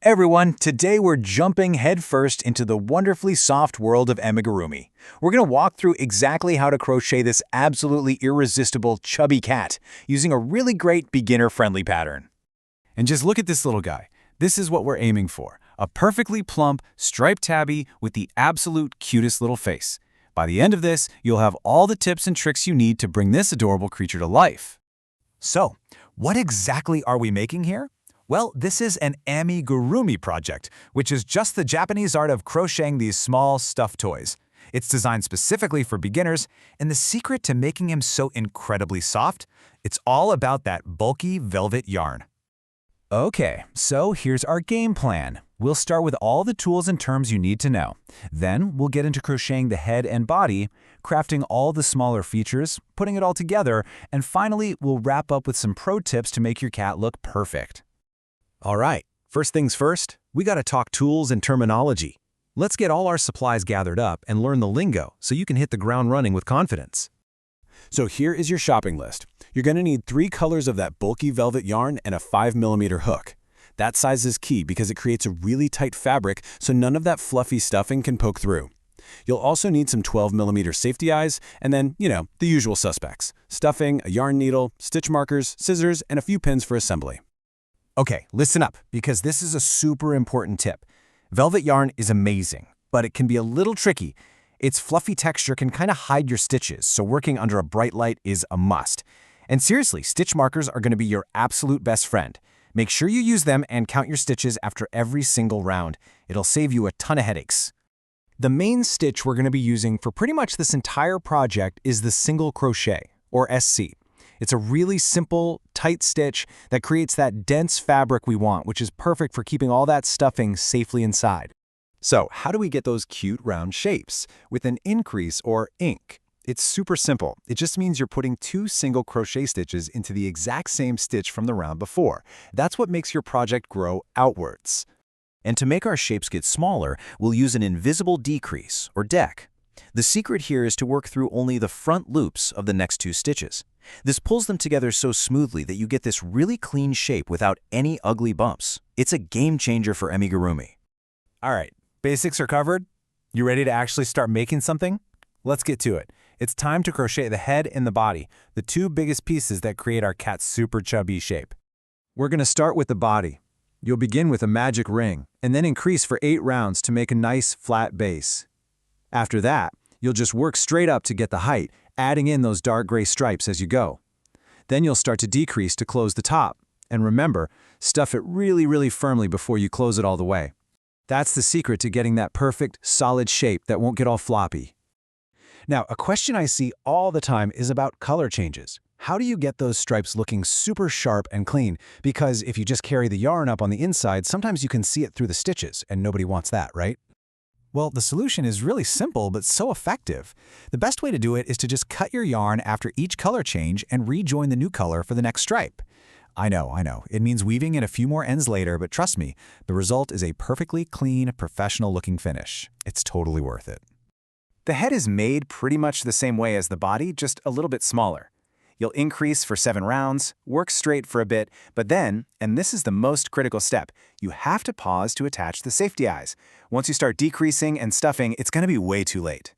Everyone, today we're jumping headfirst into the wonderfully soft world of amigurumi. We're going to walk through exactly how to crochet this absolutely irresistible chubby cat using a really great beginner-friendly pattern. And just look at this little guy. This is what we're aiming for, a perfectly plump, striped tabby with the absolute cutest little face. By the end of this, you'll have all the tips and tricks you need to bring this adorable creature to life. So, what exactly are we making here? Well, this is an amigurumi project, which is just the Japanese art of crocheting these small stuffed toys. It's designed specifically for beginners, and the secret to making him so incredibly soft, it's all about that bulky velvet yarn. Okay, so here's our game plan. We'll start with all the tools and terms you need to know. Then we'll get into crocheting the head and body, crafting all the smaller features, putting it all together, and finally we'll wrap up with some pro tips to make your cat look perfect. All right, first things first, we gotta talk tools and terminology. Let's get all our supplies gathered up and learn the lingo so you can hit the ground running with confidence. So here is your shopping list. You're gonna need 3 colors of that bulky velvet yarn and a 5mm hook. That size is key because it creates a really tight fabric so none of that fluffy stuffing can poke through. You'll also need some 12mm safety eyes and then, the usual suspects. Stuffing, a yarn needle, stitch markers, scissors, and a few pins for assembly. Okay, listen up, because this is a super important tip. Velvet yarn is amazing, but it can be a little tricky. Its fluffy texture can kind of hide your stitches, so working under a bright light is a must. And seriously, stitch markers are going to be your absolute best friend. Make sure you use them and count your stitches after every single round. It'll save you a ton of headaches. The main stitch we're going to be using for pretty much this entire project is the single crochet, or SC. It's a really simple, tight stitch that creates that dense fabric we want, which is perfect for keeping all that stuffing safely inside. So, how do we get those cute round shapes? With an increase or ink. It's super simple. It just means you're putting 2 single crochet stitches into the exact same stitch from the round before. That's what makes your project grow outwards. And to make our shapes get smaller, we'll use an invisible decrease, or deck. The secret here is to work through only the front loops of the next 2 stitches. This pulls them together so smoothly that you get this really clean shape without any ugly bumps. It's a game changer for amigurumi. All right, basics are covered. You ready to actually start making something? Let's get to it. It's time to crochet the head and the body, the 2 biggest pieces that create our cat's super chubby shape. We're going to start with the body. You'll begin with a magic ring, and then increase for 8 rounds to make a nice flat base. After that, you'll just work straight up to get the height, adding in those dark gray stripes as you go. Then you'll start to decrease to close the top. And remember, stuff it really firmly before you close it all the way. That's the secret to getting that perfect, solid shape that won't get all floppy. Now, a question I see all the time is about color changes. How do you get those stripes looking super sharp and clean? Because if you just carry the yarn up on the inside, sometimes you can see it through the stitches, and nobody wants that, right? Well, the solution is really simple but so effective. The best way to do it is to just cut your yarn after each color change and rejoin the new color for the next stripe. I know. It means weaving in a few more ends later, but trust me, the result is a perfectly clean, professional-looking finish. It's totally worth it. The head is made pretty much the same way as the body, just a little bit smaller. You'll increase for 7 rounds, work straight for a bit, but then, and this is the most critical step, you have to pause to attach the safety eyes. Once you start decreasing and stuffing, it's going to be way too late.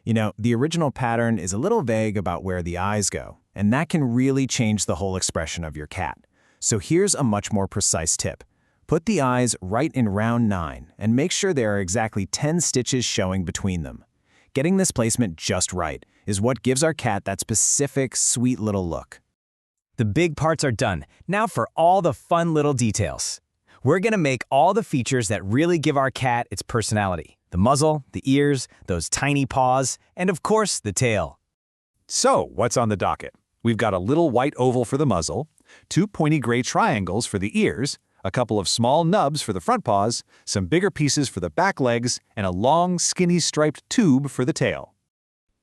The original pattern is a little vague about where the eyes go, and that can really change the whole expression of your cat. So here's a much more precise tip. Put the eyes right in round 9, and make sure there are exactly 10 stitches showing between them. Getting this placement just right is what gives our cat that specific, sweet little look. The big parts are done. Now for all the fun little details. We're gonna make all the features that really give our cat its personality. The muzzle, the ears, those tiny paws, and of course, the tail. So, what's on the docket? We've got a little white oval for the muzzle, 2 pointy gray triangles for the ears, a couple of small nubs for the front paws, some bigger pieces for the back legs, and a long, skinny striped tube for the tail.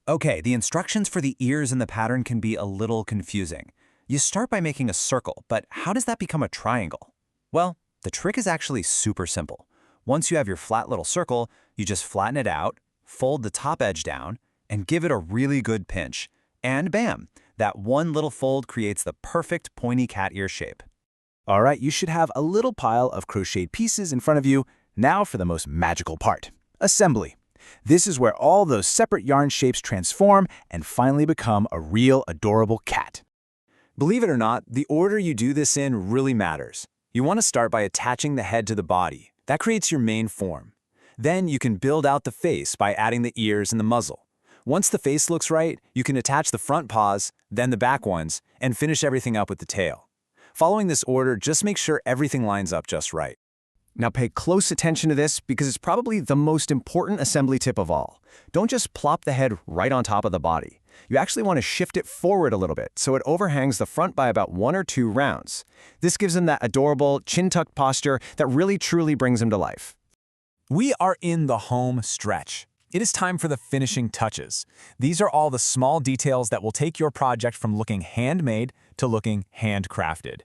Okay, the instructions for the ears in the pattern can be a little confusing. You start by making a circle, but how does that become a triangle? Well, the trick is actually super simple. Once you have your flat little circle, you just flatten it out, fold the top edge down, and give it a really good pinch. And bam! That one little fold creates the perfect pointy cat ear shape. All right, you should have a little pile of crocheted pieces in front of you. Now for the most magical part, assembly. This is where all those separate yarn shapes transform and finally become a real adorable cat. Believe it or not, the order you do this in really matters. You want to start by attaching the head to the body. That creates your main form. Then you can build out the face by adding the ears and the muzzle. Once the face looks right, you can attach the front paws, then the back ones, and finish everything up with the tail. Following this order, just make sure everything lines up just right. Now pay close attention to this because it's probably the most important assembly tip of all. Don't just plop the head right on top of the body. You actually want to shift it forward a little bit so it overhangs the front by about 1 or 2 rounds. This gives him that adorable chin-tucked posture that really truly brings him to life. We are in the home stretch. It is time for the finishing touches. These are all the small details that will take your project from looking handmade to looking handcrafted.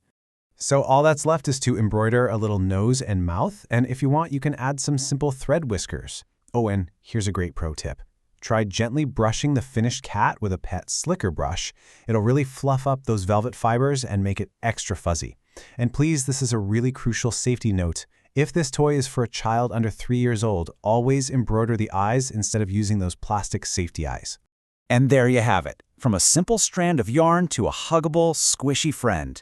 So all that's left is to embroider a little nose and mouth, and if you want, you can add some simple thread whiskers. Oh, and here's a great pro tip. Try gently brushing the finished cat with a pet slicker brush. It'll really fluff up those velvet fibers and make it extra fuzzy. And please, this is a really crucial safety note. If this toy is for a child under 3 years old, always embroider the eyes instead of using those plastic safety eyes. And there you have it, from a simple strand of yarn to a huggable, squishy friend.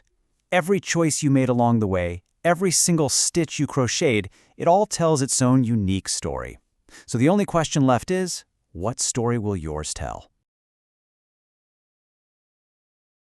Every choice you made along the way, every single stitch you crocheted, it all tells its own unique story. So the only question left is, what story will yours tell?